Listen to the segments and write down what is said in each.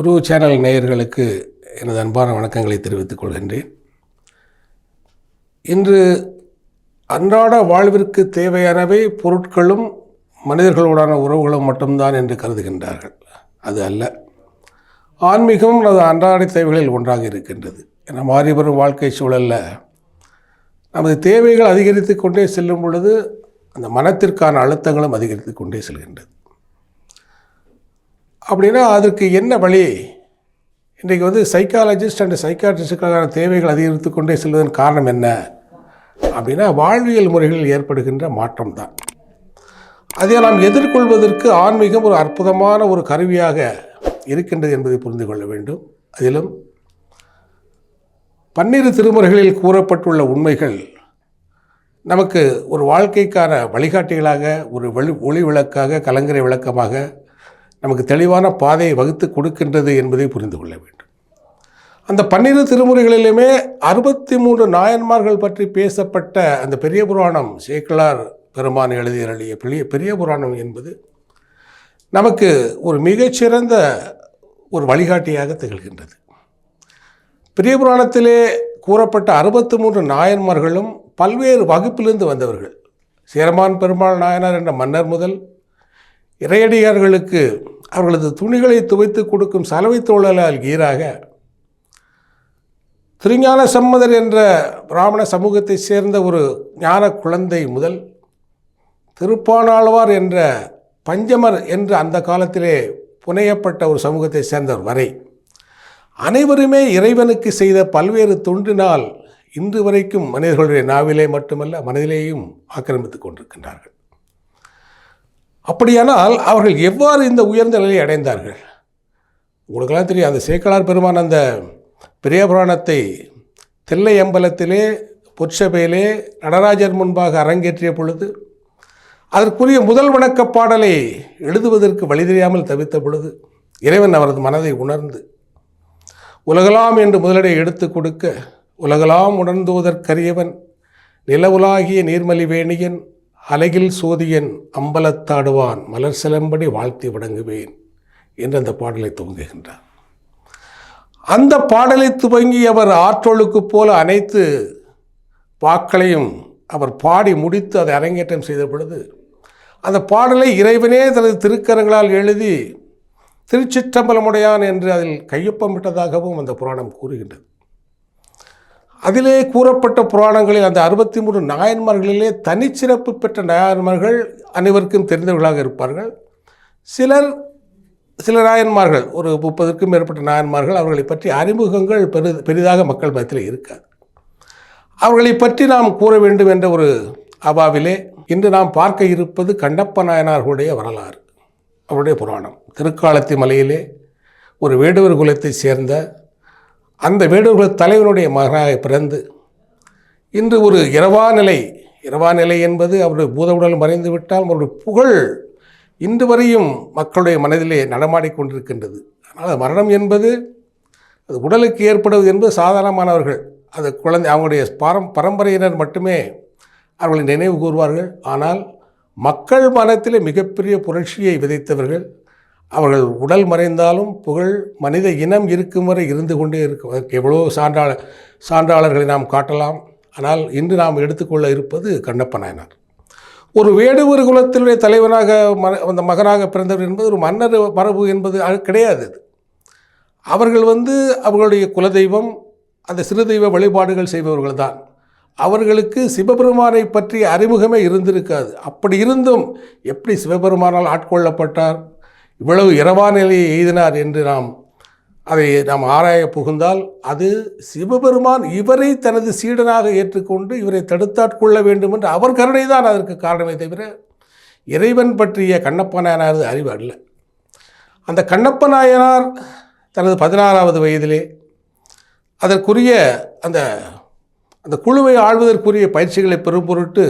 குரு channel நேயர்களுக்கு எனது அன்பான வணக்கங்களை தெரிவித்துக் கொள்கின்றேன். இன்று அன்றாட வாழ்விற்கு தேவையானவை பொருட்களும் மனிதர்களோடான உறவுகளும் மட்டும்தான் என்று கருதுகின்றார்கள். அது அல்ல. ஆன்மீகம் அது அன்றாட தேவைகளில் ஒன்றாக இருக்கின்றது. என மாறி வரும் வாழ்க்கை சூழலில் நமது தேவைகள் அதிகரித்து கொண்டே செல்லும் பொழுது அந்த மனத்திற்கான அழுத்தங்களும் அதிகரித்து கொண்டே செல்கின்றது. அப்படின்னா அதற்கு என்ன வழி? இன்றைக்கு சைக்காலஜிஸ்ட் அண்ட் சைக்காட்ரிஸ்டுக்கான தேவைகள் அதிகரித்து கொண்டே செல்வதன் காரணம் என்ன அப்படின்னா வாழ்வியல் முறைகளில் ஏற்படுகின்ற மாற்றம் தான். அதை நாம் எதிர்கொள்வதற்கு ஆன்மீகம் ஒரு அற்புதமான ஒரு கருவியாக இருக்கின்றது என்பதை புரிந்து கொள்ள வேண்டும். அதிலும் 12 திருமுறைகளில் கூறப்பட்டுள்ள உண்மைகள் நமக்கு ஒரு வாழ்க்கைக்கான வழிகாட்டிகளாக, ஒரு ஒளி விளக்காக, கலங்கரை விளக்கமாக நமக்கு தெளிவான பாதையை வகுத்து கொடுக்கின்றது என்பதை புரிந்து கொள்ள வேண்டும். அந்த 12 திருமுறைகளிலுமே 63 நாயன்மார்கள் பற்றி பேசப்பட்ட அந்த பெரிய புராணம், சேக்கிழார் பெருமான் எழுதிய பெரிய புராணம் என்பது நமக்கு ஒரு மிகச்சிறந்த ஒரு வழிகாட்டியாக திகழ்கின்றது. பெரிய புராணத்திலே கூறப்பட்ட 63 நாயன்மார்களும் பல்வேறு வகுப்பிலிருந்து வந்தவர்கள். சேரமான் பெருமாள் நாயனார் என்ற மன்னர் முதல் இறையடியார்களுக்கு அவர்களது துணிகளை துவைத்து கொடுக்கும் சலவை தோழலால் ஈராக, திருஞான சம்மதர் என்ற பிராமண சமூகத்தை சேர்ந்த ஒரு ஞான குழந்தை முதல் திருப்பாணாழ்வார் என்ற பஞ்சமர் என்று அந்த காலத்திலே புனையப்பட்ட ஒரு சமூகத்தை சேர்ந்தவர் வரை அனைவருமே இறைவனுக்கு செய்த பல்வேறு தொண்டினால் இன்று வரைக்கும் மனிதர்களுடைய நாவிலே மட்டுமல்ல மனதிலேயும் ஆக்கிரமித்து கொண்டிருக்கின்றார்கள். அப்படியானால் அவர்கள் எவ்வாறு இந்த உயர்ந்த நிலையை அடைந்தார்கள்? உங்களுக்கெல்லாம் தெரியும், அந்த சேக்கிழார் பெருமான் அந்த பெரிய புராணத்தை தில்லை அம்பலத்திலே பொற்சபையிலே நடராஜர் முன்பாக அரங்கேற்றிய பொழுது அதற்குரிய முதல் வணக்க பாடலை எழுதுவதற்கு வழி தெரியாமல் தவித்த பொழுது இறைவன் அவரது மனதை உணர்ந்து உலகலாம் என்று முதலடை எடுத்து கொடுக்க, உலகலாம் உணர்ந்தோதற்கரியவன் நிலவுலாகிய நீர்மலி வேணியன் அலகில் சோதியன் அம்பலத்தாடுவான் மலர் சிலம்படி வாழ்த்தி வணங்குவேன் என்று அந்த பாடலை துவங்குகின்றார். அந்த பாடலை துவங்கி அவர் ஆற்றொழுக்கு போல அனைத்து பாக்களையும் அவர் பாடி முடித்து அதை அரங்கேற்றம் செய்த பொழுது அந்த பாடலை இறைவனே தனது திருக்கரங்களால் எழுதி திருச்சிற்றம்பலமுடையான் என்று அதில் கையொப்பமிட்டதாகவும் அந்த புராணம் கூறுகின்றது. அதிலே கூறப்பட்ட புராணங்களில் அந்த 63 நாயன்மார்களிலே தனிச்சிறப்பு பெற்ற நாயன்மார்கள் அனைவருக்கும் தெரிந்தவர்களாக இருப்பார்கள். சில நாயன்மார்கள், ஒரு 30க்கும் மேற்பட்ட நாயன்மார்கள், அவர்களை பற்றி அறிமுகங்கள் பெரிதாக மக்கள் மத்தியில் இருக்காது. அவர்களை பற்றி நாம் கூற வேண்டும் என்ற ஒரு அவாவிலே இன்று நாம் பார்க்க இருப்பது கண்ணப்ப நாயனார்களுடைய வரலாறு, அவருடைய புராணம். திருக்காலத்தி மலையிலே ஒரு வேடுவர் குலத்தை சேர்ந்த அந்த வேடுவர் தலைவனுடைய மகனாக பிறந்து இன்று ஒரு இரவா நிலை என்பது அவருடைய பூத உடல் மறைந்து விட்டால் அவருடைய புகழ் இன்று வரையும் மக்களுடைய மனதிலே நடமாடிக்கொண்டிருக்கின்றது. அதனால் மரணம் என்பது அது உடலுக்கு ஏற்படுவது என்பது சாதாரணமானவர்கள், அது குழந்தை அவங்களுடைய பரம்பரையினர் மட்டுமே அவர்களை நினைவு கூறுவார்கள். ஆனால் மக்கள் மனத்திலே மிகப்பெரிய புரட்சியை விதைத்தவர்கள். அவர்கள் உடல் மறைந்தாலும் புகழ் மனித இனம் இருக்கும் வரை இருந்து கொண்டே இருக்கும். அதற்கு எவ்வளோ சான்றாளர்களை நாம் காட்டலாம். ஆனால் இன்று நாம் எடுத்துக்கொள்ள இருப்பது கண்ணப்ப நாயனார். ஒரு வேடுவர் குலத்தினுடைய தலைவனாக அந்த மகனாக பிறந்தவர் என்பது ஒரு மன்னர் மரபு என்பது கிடையாது. அவர்கள் அவர்களுடைய குலதெய்வம் அந்த சிறு தெய்வ வழிபாடுகள் செய்பவர்கள் தான். அவர்களுக்கு சிவபெருமானை பற்றிய அறிமுகமே இருந்திருக்காது. அப்படி இருந்தும் எப்படி சிவபெருமானால் ஆட்கொள்ளப்பட்டார், இவ்வளவு இரவா நிலையை எய்தினார் என்று நாம் ஆராய புகுந்தால் அது சிவபெருமான் இவரை தனது சீடனாக ஏற்றுக்கொண்டு இவரை தடுத்தாட்கொள்ள வேண்டும் என்று அவர் கருணை தான் அதற்கு காரணமே தவிர இறைவன் பற்றிய கண்ணப்ப நாயனாரது அறிவு அல்ல. அந்த கண்ணப்ப நாயனார் தனது 16வது வயதிலே அதற்குரிய அந்த குழுவை ஆள்வதற்குரிய பயிற்சிகளை பெறும் பொருட்டு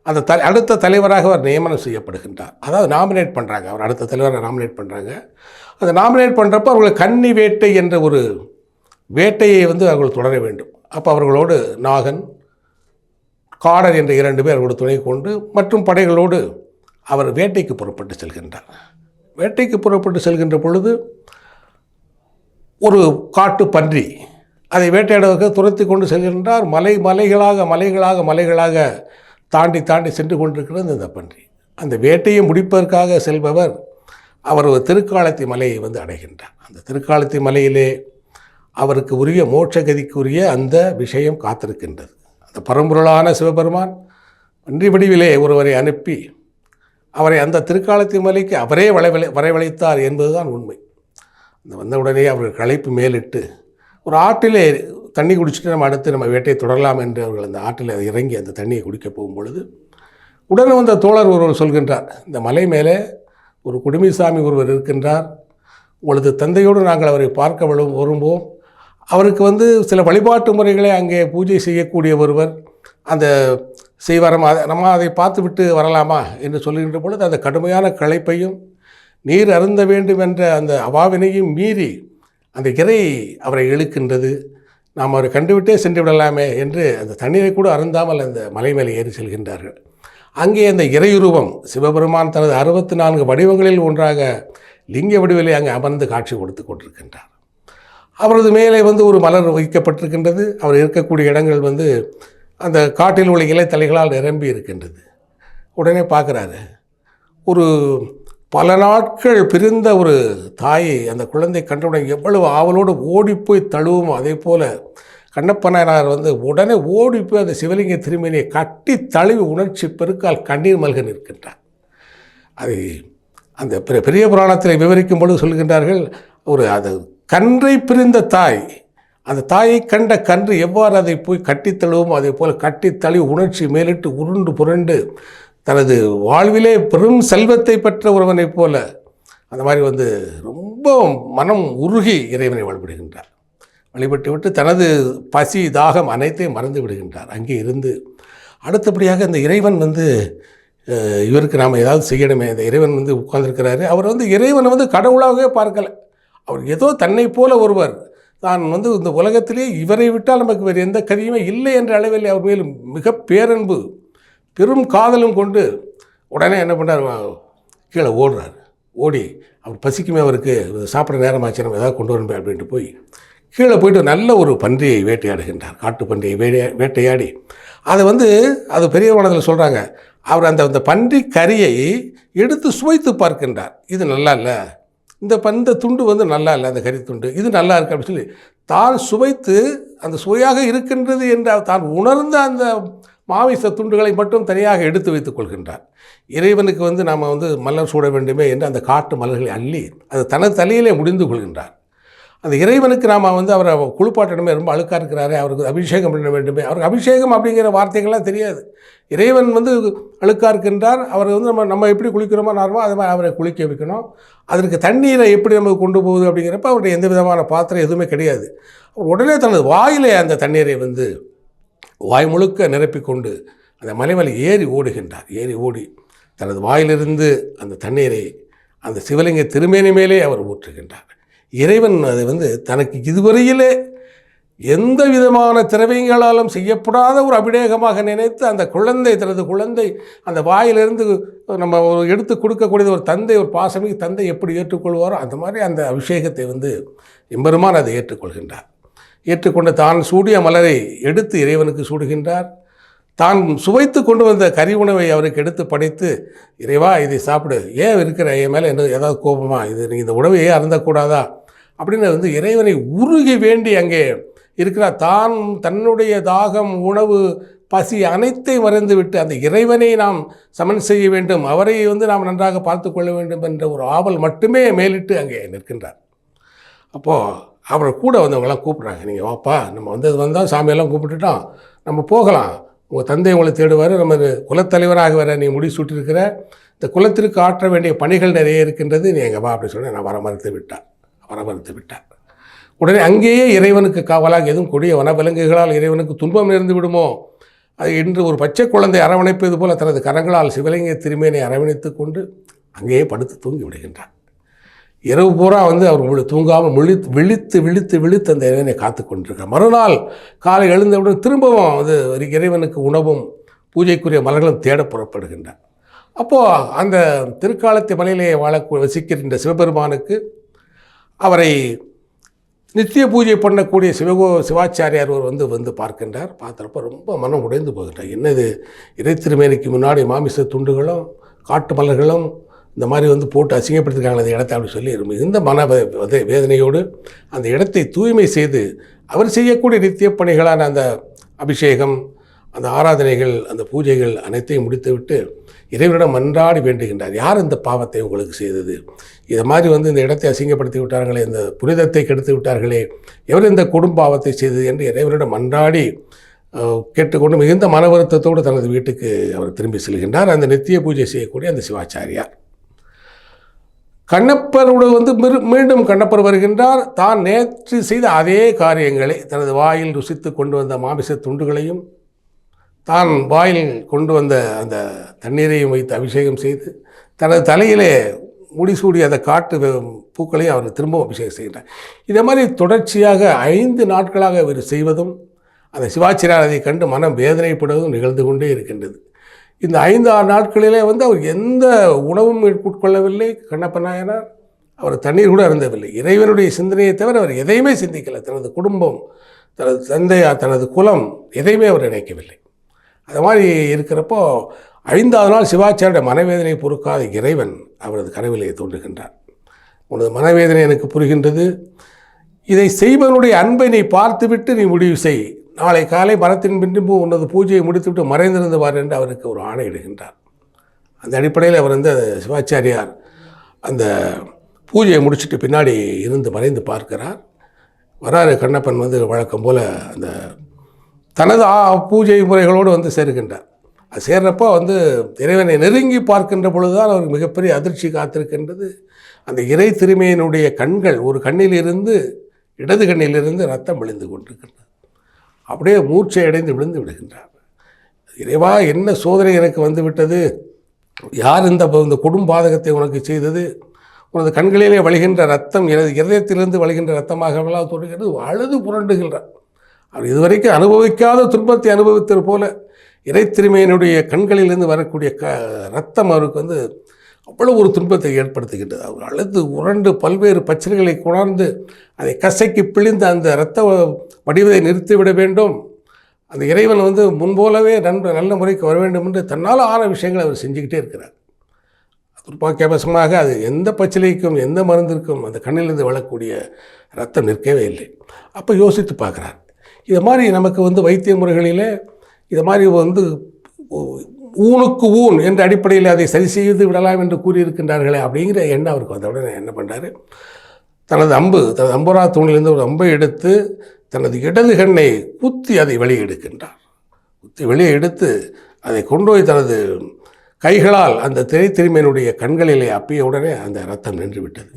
அந்த அடுத்த தலைவராக அவர் நியமனம் செய்யப்படுகின்றார். அதாவது நாமினேட் பண்ணுறாங்க, அவர் அடுத்த தலைவரை நாமினேட் பண்ணுறாங்க. அந்த நாமினேட் பண்ணுறப்போ அவர்களை கன்னி வேட்டை என்ற ஒரு வேட்டையை அவர்கள் தொடர வேண்டும். அப்போ அவர்களோடு நாகன், காடர் என்ற 2 பேர் அவர்களோடு துணை கொண்டு மற்றும் படைகளோடு அவர் வேட்டைக்கு புறப்பட்டு செல்கின்றார். வேட்டைக்கு புறப்பட்டு செல்கின்ற பொழுது ஒரு காட்டு பன்றி அதை வேட்டையாடுவதற்கு துரத்தி கொண்டு செல்கின்றார். மலைகளாக தாண்டி தாண்டி சென்று கொண்டிருக்கிறது இந்த பன்றி. அந்த வேட்டையை முடிப்பதற்காக செல்பவர் அவர் ஒரு திருக்காலத்தி மலையை அடைகின்றார். அந்த திருக்காலத்தி மலையிலே அவருக்கு உரிய மோட்சகதிக்குரிய அந்த விஷயம் காத்திருக்கின்றது. அந்த பரம்பொருளான சிவபெருமான் பன்றி வடிவிலே ஒருவரை அனுப்பி அவரை அந்த திருக்காலத்தி மலைக்கு அவரே வரவழைத்தார் என்பதுதான் உண்மை. அந்த வந்தவுடனே அவர்கள் களைப்பு மேலிட்டு ஒரு ஆற்றிலே தண்ணி குடிச்சிட்டு நம்ம வேட்டையை தொடரலாம் என்று அவர்கள் அந்த ஆற்றில் இறங்கி அந்த தண்ணியை குடிக்க போகும்பொழுது உடனே வந்த தோழர் ஒருவர் சொல்கின்றார், இந்த மலை மேலே ஒரு குடுமிசாமி ஒருவர் இருக்கின்றார், உங்களது தந்தையோடு நாங்கள் அவரை பார்க்க விரும்புவோம். அவருக்கு சில வழிபாட்டு முறைகளை அங்கே பூஜை செய்யக்கூடிய ஒருவர் அந்த செய்வாரம், நம்ம அதை பார்த்து விட்டு வரலாமா என்று சொல்லுகின்ற பொழுது அந்த கடுமையான களைப்பையும் நீர் அருந்த வேண்டும் என்ற அந்த அவாவினையும் மீறி அந்த இறை அவரை இழுக்கின்றது. நாம் அவரை கண்டுவிட்டே சென்று விடலாமே என்று அந்த தண்ணீரை கூட அருந்தாமல் அந்த மலை மேலே ஏறி செல்கின்றார்கள். அங்கே அந்த இறையுருவம் சிவபெருமான் தனது 64 வடிவங்களில் ஒன்றாக லிங்க வடிவிலே அங்கே அமர்ந்து காட்சி கொடுத்து கொண்டிருக்கின்றார். அவரது மேலே ஒரு மலர் வைக்கப்பட்டிருக்கின்றது. அவர் இருக்கக்கூடிய இடங்கள் அந்த காட்டில் உள்ள இலைத்தலைகளால் நிரம்பி இருக்கின்றது. உடனே பார்க்குறாரு, ஒரு பல நாட்கள் பிரிந்த ஒரு தாயை அந்த குழந்தை கண்டவுடன் எவ்வளவு ஆவலோடு ஓடிப்போய் தழுவும். அதே போல் கண்ணப்பனார் உடனே ஓடிப்போய் அந்த சிவலிங்க திருமேனியை கட்டி தழுவி உணர்ச்சி பெருக்கால் கண்ணீர் மல்க நிற்கின்றார். அது அந்த பெரிய புராணத்தில் விவரிக்கும் பொழுது சொல்கின்றார்கள், அது கன்றை பிரிந்த தாய், அந்த தாயை கண்ட கன்று எவ்வாறு அதை போய் கட்டி தழுவும் அதே போல் கட்டி தழுவி உணர்ச்சி மேலிட்டு உருண்டு புரண்டு தனது வாழ்விலே பெரும் செல்வத்தை பெற்ற ஒருவனைப் போல அந்த மாதிரி ரொம்ப மனம் உருகி இறைவனை வழிபடுகின்றார். வழிபட்டு விட்டு தனது பசி தாகம் அனைத்தையும் மறந்து விடுகின்றார். அங்கே இருந்து அடுத்தபடியாக இந்த இறைவன் இவருக்கு நாம் ஏதாவது செய்யணுமே, இந்த இறைவன் உட்கார்ந்துருக்கிறாரு. அவர் இறைவனை கடவுளாகவே பார்க்கலை. அவர் ஏதோ தன்னை போல ஒருவர் தான் இந்த உலகத்திலே இவரை விட்டால் நமக்கு வேறு எந்த கதியுமே இல்லை என்ற அளவில் அவர் மேலும் மிக பேரன்பு பெரும் காதலும் கொண்டு உடனே என்ன பண்ணுறார், கீழே ஓடுறார். ஓடி அவர் பசிக்குமே, அவருக்கு சாப்பிட்ற நேரமாச்சு, நம்ம ஏதாவது கொண்டு வரணும் அப்படின்ட்டு போய் கீழே போய்ட்டு நல்ல ஒரு பன்றியை வேட்டையாடுகின்றார். காட்டு பன்றியை வேட்டையாடி அதை அது பெரிய வனத்தில் சொல்கிறாங்க, அவர் அந்த பன்றி கறியை எடுத்து சுவைத்து பார்க்கின்றார். இது நல்லா இல்லை, இந்த துண்டு நல்லா இல்லை, அந்த கறி துண்டு இது நல்லா இருக்குது அப்படின்னு சொல்லி தான் சுவைத்து அந்த சுவையாக இருக்கின்றது என்று தான் உணர்ந்த அந்த மாமிச துண்டுகளை மட்டும் தனியாக எடுத்து வைத்துக் கொள்கின்றார். இறைவனுக்கு நாம் மலர் சூட வேண்டுமே என்று அந்த காட்டு மலர்களை அள்ளி அது தனது தலையிலே முடிந்து கொள்கின்றார். அந்த இறைவனுக்கு நாம் அவரை குளிப்பாட்டணுமே, ரொம்ப அழுக்காக இருக்கிறாரே, அவருக்கு அபிஷேகம் பண்ண வேண்டுமே. அவருக்கு அபிஷேகம் அப்படிங்கிற வார்த்தைகள்லாம் தெரியாது. இறைவன் அழுக்காக இருக்கின்றார், அவர் நம்ம எப்படி குளிக்கிறோமோ நார்மலாக அது மாதிரி அவரை குளிக்க வைக்கணும். அதற்கு தண்ணீரை எப்படி நம்ம கொண்டு போகுது அப்படிங்கிறப்ப அவருடைய எந்த விதமான பாத்திரம் எதுவுமே கிடையாது. அவர் உடனே தனது வாயிலே அந்த தண்ணீரை வாய் முழுக்க நிரப்பிக்கொண்டு அந்த மலைமலை ஏறி ஓடுகின்றார். ஏறி ஓடி தனது வாயிலிருந்து அந்த தண்ணீரை அந்த சிவலிங்க திருமேனி மேலே அவர் ஊற்றுகின்றார். இறைவன் அதை தனக்கு இதுவரையிலே எந்த விதமான திரவியங்களாலும் செய்யப்படாத ஒரு அபிஷேகமாக நினைத்து அந்த குழந்தை, தனது குழந்தை அந்த வாயிலிருந்து நம்ம எடுத்து கொடுக்கக்கூடியது ஒரு தந்தை, ஒரு பாசமிகு தந்தை எப்படி ஏற்றுக்கொள்வாரோ அந்த மாதிரி அந்த அபிஷேகத்தை எம்பெருமான் அதை ஏற்றுக்கொள்கின்றார். ஏற்றுக்கொண்டு தான் சூடிய மலரை எடுத்து இறைவனுக்கு சூடுகின்றார். தான் சுவைத்து கொண்டு வந்த கறி உணவை அவருக்கு எடுத்து படைத்து, இறைவா இதை சாப்பிடு, ஏன் இருக்கிற என் மேலே என்ன ஏதாவது கோபமா, இது நீ இந்த உணவையே அருந்தக்கூடாதா அப்படின்னு இறைவனை உருகி வேண்டி அங்கே இருக்கிறார். தான் தன்னுடைய தாகம், உணவு, பசி அனைத்தை மறந்து விட்டு அந்த இறைவனை நாம் சமன் செய்ய வேண்டும், அவரை நாம் நன்றாக பார்த்து கொள்ள வேண்டும் என்ற ஒரு ஆவல் மட்டுமே மேலிட்டு அங்கே நிற்கின்றார். அப்போது அவரை கூட வந்தவங்களாம் கூப்பிட்றாங்க, நீங்கள் வாப்பா, நம்ம வந்தால் சாமியெல்லாம் கூப்பிட்டுட்டோம், நம்ம போகலாம், உங்கள் தந்தை உங்களை தேடுவார், நம்ம குலத்தலைவராக வர நீ முடி சூட்டிருக்கிற, இந்த குலத்திற்கு ஆற்ற வேண்டிய பணிகள் நிறைய இருக்கின்றது, நீ எங்கள் வா அப்படின்னு சொல்லி நான் வரமறுத்து விட்டார். உடனே அங்கேயே இறைவனுக்கு காவலாக எதுவும் கொடிய வனவிலங்குகளால் இறைவனுக்கு துன்பம் நேர்ந்து விடுமோ அது என்று ஒரு பச்சை குழந்தை அரவணைப்பது போல தனது கரங்களால் சிவலிங்க திருமேனை அரவணைத்து கொண்டு அங்கேயே படுத்து தூங்கி விடுகின்றார். இரவு பூரா அவர் தூங்காமல் விழித்து அந்த இறைவனை காத்து கொண்டிருக்கார். மறுநாள் காலை எழுந்தவுடன் திரும்பவும் இறைவனுக்கு உணவும் பூஜைக்குரிய மலர்களும் தேட புறப்படுகின்றார். அப்போது அந்த திருக்காலத்தி மலையிலே வசிக்கின்ற சிவபெருமானுக்கு அவரை நித்திய பூஜை பண்ணக்கூடிய சிவாச்சாரியார் வந்து பார்க்கின்றார். பார்த்துறப்ப ரொம்ப மனம் உடைந்து போகின்றார். என்னது, இறை திருமேனிக்கு முன்னாடி மாமிச துண்டுகளும் காட்டு மலர்களும் இந்த மாதிரி போட்டு அசிங்கப்படுத்திருக்காங்க அந்த இடத்தை அப்படி சொல்லி மிகுந்த மன வேதனையோடு அந்த இடத்தை தூய்மை செய்து அவர் செய்யக்கூடிய நித்திய பணிகளான அந்த அபிஷேகம், அந்த ஆராதனைகள், அந்த பூஜைகள் அனைத்தையும் முடித்துவிட்டு இறைவனிடம் மன்றாடி வேண்டுகின்றார். யார் இந்த பாவத்தை உங்களுக்கு செய்தது? இதை மாதிரி இந்த இடத்தை அசிங்கப்படுத்தி விட்டார்களே, இந்த புனிதத்தை கெடுத்து விட்டார்களே, எவர் இந்த கொடும்பாவத்தை செய்தது என்று இறைவனிடம் மன்றாடி கேட்டுக்கொண்டு மிகுந்த மன வருத்தத்தோடு தனது வீட்டுக்கு அவர் திரும்பி செல்கின்றார். அந்த நித்திய பூஜை செய்யக்கூடிய அந்த சிவாச்சாரியார் கண்ணப்பரோடு மீண்டும் கண்ணப்பர் வருகின்றார். தான் நேற்று செய்த அதே காரியங்களை தனது வாயில் ருசித்து கொண்டு வந்த மாமிச துண்டுகளையும் தான் வாயில் கொண்டு வந்த அந்த தண்ணீரையும் வைத்து அபிஷேகம் செய்து தனது தலையிலே முடிசூடி அந்த காட்டு பூக்களையும் அவர் திரும்பவும் அபிஷேகம் செய்கிறார். இதே மாதிரி தொடர்ச்சியாக 5 நாட்களாக இவர் செய்வதும் அந்த சிவாச்சாரியார் அதை கண்டு மனம் வேதனைப்படுவதும் நிகழ்ந்து கொண்டே இருக்கின்றது. இந்த 5-6 நாட்களிலே அவர் எந்த உணவும் உட்கொள்ளவில்லை. கண்ணப்ப நாயனார் அவர் தண்ணீர் கூட அருந்தவில்லை. இறைவனுடைய சிந்தனையை தவிர அவர் எதையுமே சிந்திக்கலை. தனது குடும்பம், தனது தந்தையார், தனது குலம் எதையுமே அவர் நினைக்கவில்லை. அது மாதிரி இருக்கிறப்போ 5ஆவது நாள் சிவாச்சாரியுடைய மனவேதனை பொறுக்காத இறைவன் அவரது கனவிலே தோன்றுகின்றார். உனது மனவேதனை எனக்கு புரிகின்றது. இதை செய்வனுடைய அன்பை நீ பார்த்துவிட்டு நீ முடிவு செய். நாளை காலை மரத்தின் பின்பு உனது பூஜையை முடித்துவிட்டு மறைந்திருந்து வார் என்று அவருக்கு ஒரு ஆணையிடுகின்றார். அந்த அடிப்படையில் அவர் சிவாச்சாரியார் அந்த பூஜையை முடிச்சுட்டு பின்னாடி இருந்து மறைந்து பார்க்கிறார். வராரு கண்ணப்பன் வழக்கம் போல் அந்த தனது பூஜை முறைகளோடு சேர்கின்றார். அது சேர்றப்போ இறைவனை நெருங்கி பார்க்கின்ற பொழுதுதான் அவருக்கு மிகப்பெரிய அதிர்ச்சி காத்திருக்கின்றது. அந்த இறை திருமையினுடைய கண்கள் ஒரு கண்ணிலிருந்து இடது கண்ணிலிருந்து ரத்தம் விழுந்து கொண்டிருக்கின்றது. அப்படியே மூர்ச்சை அடைந்து விழுந்து விடுகின்றார். இறைவா, என்ன சோதனை எனக்கு வந்துவிட்டது? யார் இந்த கொடும்பாதகத்தை உனக்கு செய்தது? உனது கண்களிலே வழிகின்ற ரத்தம் எனது இதயத்திலிருந்து வழிகின்ற ரத்தமாகவெல்லாம் தோன்றுகிறது. அழுது புரண்டுகின்றார். அவர் இதுவரைக்கும் அனுபவிக்காத துன்பத்தை அனுபவித்தது போல இறை திருமையினுடைய கண்களிலிருந்து வரக்கூடிய ரத்தம் அவருக்கு அவ்வளவு ஒரு துன்பத்தை ஏற்படுத்துகின்றது. அவர் அழுது உரண்டு பல்வேறு பச்சனைகளை கொணர்ந்து அதை கசைக்கு பிழிந்து அந்த இரத்த வடிவதை நிறுத்திவிட வேண்டும். அந்த இறைவன் முன்போலவே நல்ல முறைக்கு வர வேண்டும் என்று தன்னால் ஆன விஷயங்களை அவர் செஞ்சுக்கிட்டே இருக்கிறார். துர்பாக்கியவசமாக அது எந்த பச்சிலைக்கும் எந்த மருந்திற்கும் அந்த கண்ணிலிருந்து வளரக்கூடிய ரத்தம் நிற்கவே இல்லை. அப்போ யோசித்து பார்க்குறார். இது மாதிரி நமக்கு வைத்திய முறைகளிலே இது மாதிரி ஊனுக்கு ஊன் என்ற அடிப்படையில் அதை சரி செய்து விடலாம் என்று கூறியிருக்கின்றார்களே அப்படிங்கிற எண்ணம் அவருக்கு வந்த உடனே என்ன பண்ணுறாரு, தனது அம்புரா தூணிலிருந்து ஒரு அம்பை எடுத்து தனது இடது கண்ணை குத்தி அதை வெளியே எடுக்கின்றார். குத்தி வெளியே எடுத்து அதை கொண்டு போய் தனது கைகளால் அந்த திரைத்திருமையினுடைய கண்களிலே அப்பிய உடனே அந்த ரத்தம் நின்று விட்டது.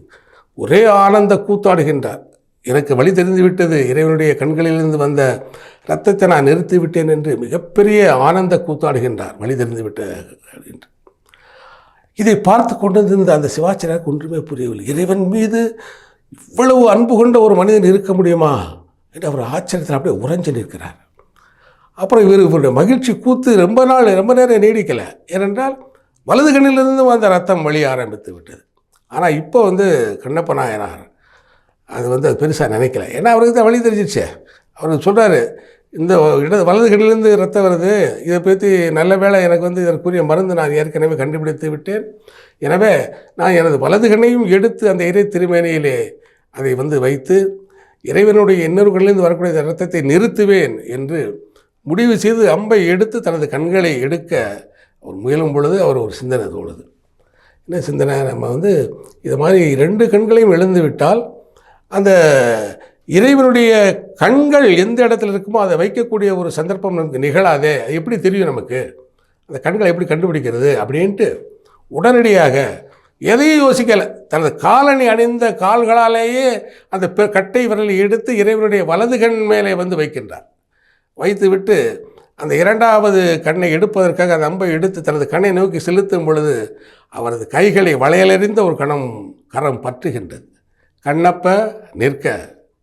ஒரே ஆனந்த கூத்தாடுகின்றார். எனக்கு வழி தெரிந்து விட்டது, இறைவனுடைய கண்களிலிருந்து வந்த இரத்தத்தை நான் நிறுத்திவிட்டேன் என்று மிகப்பெரிய ஆனந்த கூத்தாடுகின்றார். வழி தெரிந்து விட்ட என்று இதை பார்த்து கொண்டிருந்த அந்த சிவாச்சாரியாருக்கு ஒன்றுமே புரியவில்லை. இறைவன் மீது இவ்வளவு அன்பு கொண்ட ஒரு மனிதன் இருக்க முடியுமா என்று அவர் ஆச்சரியத்தில் அப்படியே உறைஞ்சு நிற்கிறார். அப்புறம் இவருடைய மகிழ்ச்சி கூத்து ரொம்ப நேரம் நீடிக்கலை. ஏனென்றால் வலது கண்ணிலிருந்து அந்த ரத்தம் வழிய ஆரம்பித்து விட்டது. ஆனால் இப்போ கண்ணப்ப நாயனார் அது பெருசாக நினைக்கல. ஏன்னா அவருக்கு தான் வழி தெரிஞ்சிடுச்சே. அவர் சொல்கிறாரு, இந்த வலது கண்ணிலிருந்து ரத்தம் வருது, இதை பற்றி நல்ல வேளை எனக்கு இதற்குரிய மருந்து நான் ஏற்கனவே கண்டுபிடித்து விட்டேன். எனவே நான் எனது வலது கண்ணையும் எடுத்து அந்த இறை திருமேனியிலே அதை வைத்து இறைவனுடைய இன்னொரு கண்ணிலிருந்து வரக்கூடிய இரத்தத்தை நிறுத்துவேன் என்று முடிவு செய்து அம்பை எடுத்து தனது கண்களை எடுக்க அவர் முயலும் பொழுது அவர் ஒரு சிந்தனை தோணுது. என்ன சிந்தனை, நம்ம இது மாதிரி 2 கண்களையும் இழந்து விட்டால் அந்த இறைவனுடைய கண்கள் எந்த இடத்துல இருக்குமோ அதை வைக்கக்கூடிய ஒரு சந்தர்ப்பம் நமக்கு நிகழாதே. அது எப்படி தெரியும் நமக்கு? அந்த கண்களை எப்படி கண்டுபிடிக்கிறது அப்படின்ட்டு உடனடியாக எதையும் யோசிக்கலை. தனது காலணி அணிந்த கால்களாலேயே அந்த கட்டை விரலை எடுத்து இறைவனுடைய வலது கண் மேலே வைக்கின்றார். வைத்துவிட்டு அந்த 2வது கண்ணை எடுப்பதற்காக அந்த அம்பை எடுத்து தனது கண்ணை நோக்கி செலுத்தும் பொழுது அவரது கைகளை வளையலறிந்த ஒரு கரம் பற்றுகின்றது. கண்ணப்ப நிற்க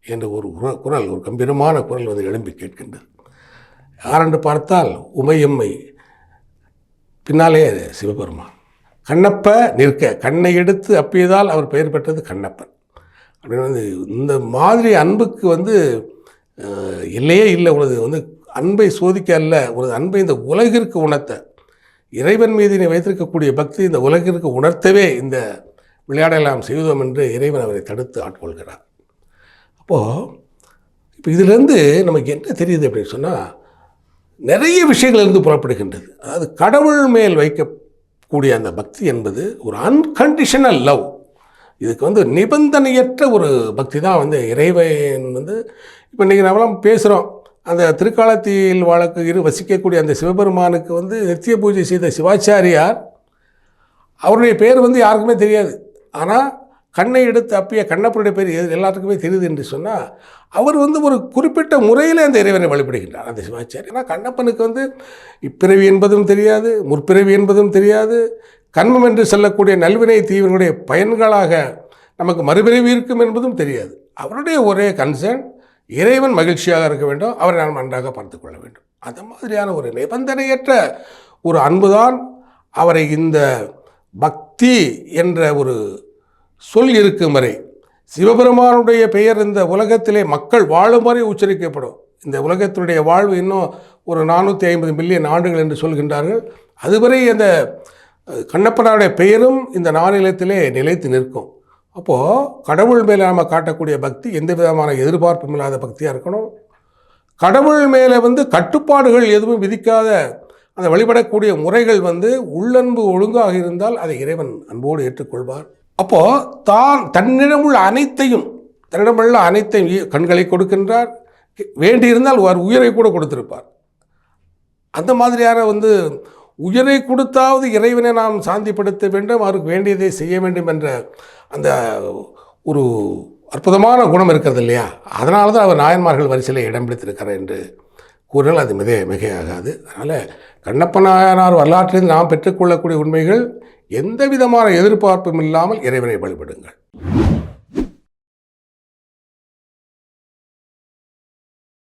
என்று ஒரு குரல், ஒரு கம்பீரமான குரல் எழும்பி கேட்கின்றது. யாரென்று பார்த்தால் உமையம்மை, பின்னாலே சிவபெருமான். கண்ணப்ப நிற்க, கண்ணை எடுத்து அப்பியதால் அவர் பெயர் பெற்றது கண்ணப்பன். அப்படின்னு வந்து இந்த மாதிரி அன்புக்கு வந்து எல்லையே இல்லை. உனது வந்து அன்பை சோதிக்க அல்ல, உனது அன்பை இந்த உலகிற்கு உணர்த்த, இறைவன் மீது நீ வைத்திருக்கக்கூடிய பக்தி இந்த உலகிற்கு உணர்த்தவே இந்த விளையாடலாம் செய்தோம் என்று இறைவன் அவரை தடுத்து ஆட்கொள்கிறார். அப்போது இப்போ இதிலேருந்து நமக்கு என்ன தெரியுது அப்படின்னு சொன்னால், நிறைய விஷயங்களிலிருந்து புறப்படுகின்றது. அதாவது கடவுள் மேல் வைக்கக்கூடிய அந்த பக்தி என்பது ஒரு அன்கண்டிஷனல் லவ். இதுக்கு வந்து நிபந்தனையற்ற ஒரு பக்தி தான் வந்து இறைவன் வந்து. இப்போ இன்றைக்கி நம்மளாம் பேசுகிறோம், அந்த திருக்காலத்தில் வசிக்கக்கூடிய அந்த சிவபெருமானுக்கு வந்து நித்திய பூஜை செய்த சிவாச்சாரியார், அவருடைய பேர் வந்து யாருக்குமே தெரியாது. ஆனால் கண்ணை எடுத்து அப்பிய கண்ணப்பருடைய பேர் எல்லாத்துக்குமே தெரியுது என்று சொன்னால், அவர் வந்து ஒரு குறிப்பிட்ட முறையில் அந்த இறைவனை வழிபடுகின்றார் அந்த சிவாச்சாரி. ஆனால் கண்ணப்பனுக்கு வந்து இப்பிறவி என்பதும் தெரியாது, முற்பிறவி என்பதும் தெரியாது, கண்மம் என்று சொல்லக்கூடிய நல்வினை தீவினுடைய பயன்களாக நமக்கு மறுபிறவி இருக்கும் என்பதும் தெரியாது. அவருடைய ஒரே கன்சர்ன் இறைவன் மகிழ்ச்சியாக இருக்க வேண்டும், அவரை நாம் நன்றாக பார்த்து கொள்ள வேண்டும். அந்த மாதிரியான ஒரு நிபந்தனையற்ற ஒரு அன்புதான் அவரை இந்த பக்தி என்ற ஒரு சொல் இருக்கும் வரை, சிவபெருமானுடைய பெயர் இந்த உலகத்திலே மக்கள் வாழும் வரை உச்சரிக்கப்படும். இந்த உலகத்தினுடைய வாழ்வு இன்னும் ஒரு 450 மில்லியன் ஆண்டுகள் என்று சொல்கின்றார்கள். அதுவரை அந்த கண்ணப்பனுடைய பெயரும் இந்த நானிலத்திலே நிலைத்து நிற்கும். அப்போது கடவுள் மேலே நாம் காட்டக்கூடிய பக்தி எந்த விதமான எதிர்பார்ப்பும் இல்லாத பக்தியாக இருக்கணும். கடவுள் மேலே வந்து கட்டுப்பாடுகள் எதுவும் விதிக்காத அந்த வழிபடக்கூடிய முறைகள் வந்து உள்ளன்பு ஒழுங்காக இருந்தால் அதை இறைவன் அன்போடு ஏற்றுக்கொள்வார். அப்போது தன்னிடமுள்ள அனைத்தையும் கண்களை கொடுக்கின்றார், வேண்டியிருந்தால் ஒரு உயிரை கூட கொடுத்திருப்பார். அந்த மாதிரியான வந்து உயிரை கொடுத்தாவது இறைவனை நாம் சாந்திப்படுத்த வேண்டும், அவருக்கு வேண்டியதை செய்ய வேண்டும் என்ற அந்த ஒரு அற்புதமான குணம் இருக்கிறது இல்லையா? அதனால தான் அவர் நாயன்மார்கள் வரிசையில் இடம் பிடித்திருக்கிறார் என்று கூறினால் அது மிகையாகாது. அதனால் கண்ணப்ப நாயனார் வரலாற்றில் நாம் பெற்றுக்கொள்ளக்கூடிய உண்மைகள், எந்த விதமான எதிர்பார்ப்பும் இல்லாமல் இறைவனை வழிபடுங்கள்.